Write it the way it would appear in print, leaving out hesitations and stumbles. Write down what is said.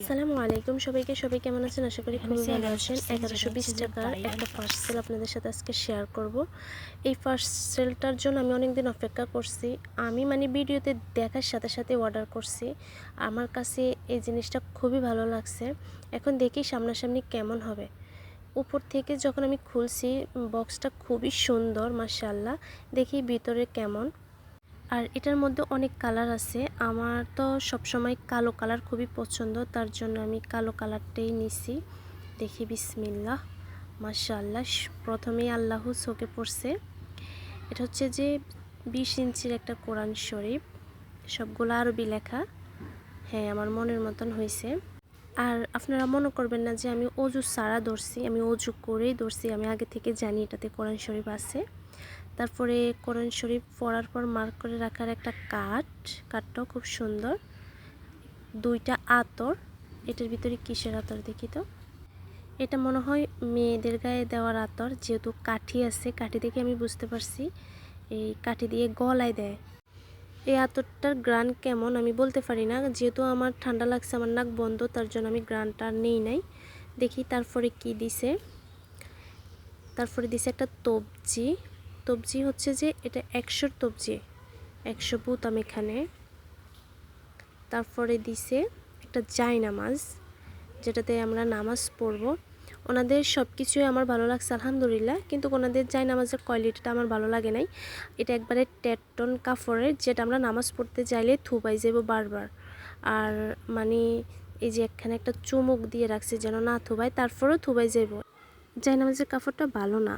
আসসালামু আলাইকুম সবাইকে। সবাই কেমন আছেন? আশা করি খুবই ভালো আছেন। 1120 টাকার একটা পার্সেল আপনাদের সাথে আজকে শেয়ার করব। এই পার্সেলটার জন্য আমি অনেক দিন অপেক্ষা করছি। আমি ভিডিওতে দেখার সাথে সাথে অর্ডার করছি। আমার কাছে এই জিনিসটা খুবই ভালো লাগছে। এখন দেখি সামনাসামনি কেমন হবে। উপর থেকে যখন আমি খুলছি বক্সটা খুবই সুন্দর, মাশাআল্লাহ। দেখি ভিতরে কেমন। আর এটার মধ্যে অনেক কালার আছে। আমার তো সবসময় কালো কালার খুবই পছন্দ, তার জন্য আমি কালো কালারটাই নিছি। দেখি বিসমিল্লাহ, মাশাআল্লাহ। প্রথমেই আল্লাহ চোখে পড়ছে। এটা হচ্ছে যে 20 ইঞ্চির একটা কোরআন শরীফ, সবগুলো আরবি লেখা। হ্যাঁ, আমার মনের মতন হয়েছে। আর আপনারা মনে করবেন না যে আমি অজু ছাড়া ধরছি, আমি অজু করেই ধরছি। আমি আগে থেকে জানি এটাতে কোরআন শরীফ আছে। তারপরে কোরআন শরীফ পড়ার পর মার্ক করে রাখার একটা কাঠটাও খুব সুন্দর। 2টা আতর। এটার ভিতরে কিসের আতর দেখি তো। এটা মনে হয় মেয়েদের গায়ে দেওয়ার আতর, যেহেতু কাঠি আছে। কাঠি দেখে আমি বুঝতে পারছি এই কাঠি দিয়ে গলায় দেয়। এই আতরটার গ্রান কেমন আমি বলতে পারি না, যেহেতু আমার ঠান্ডা লাগছে, আমার নাক বন্ধ, তার জন্য আমি গ্রানটা নেই নাই। দেখি তারপরে কি দিছে। তারপরে দিছে একটা তবজি। তবজি হচ্ছে যে এটা 100 তবজি, 100 বুতাম এখানে। তারপরে দিছে একটা জায়নামাজ, যেটাতে আমরা নামাজ পড়ব। ওনাদের সব কিছুই আমার ভালো লাগছে আলহামদুলিল্লাহ, কিন্তু ওনাদের জায়নামাজের কোয়ালিটিটা আমার ভালো লাগে নাই। এটা একবারে টেটন কাপড়ের, যেটা আমরা নামাজ পড়তে চাইলে থুবাই যাব বারবার। আর এই যে এখানে একটা চুমুক দিয়ে রাখছে যেন না থুবাই, তারপরেও থুবাই যাব। জায়নামাজের কাপড়টা ভালো না।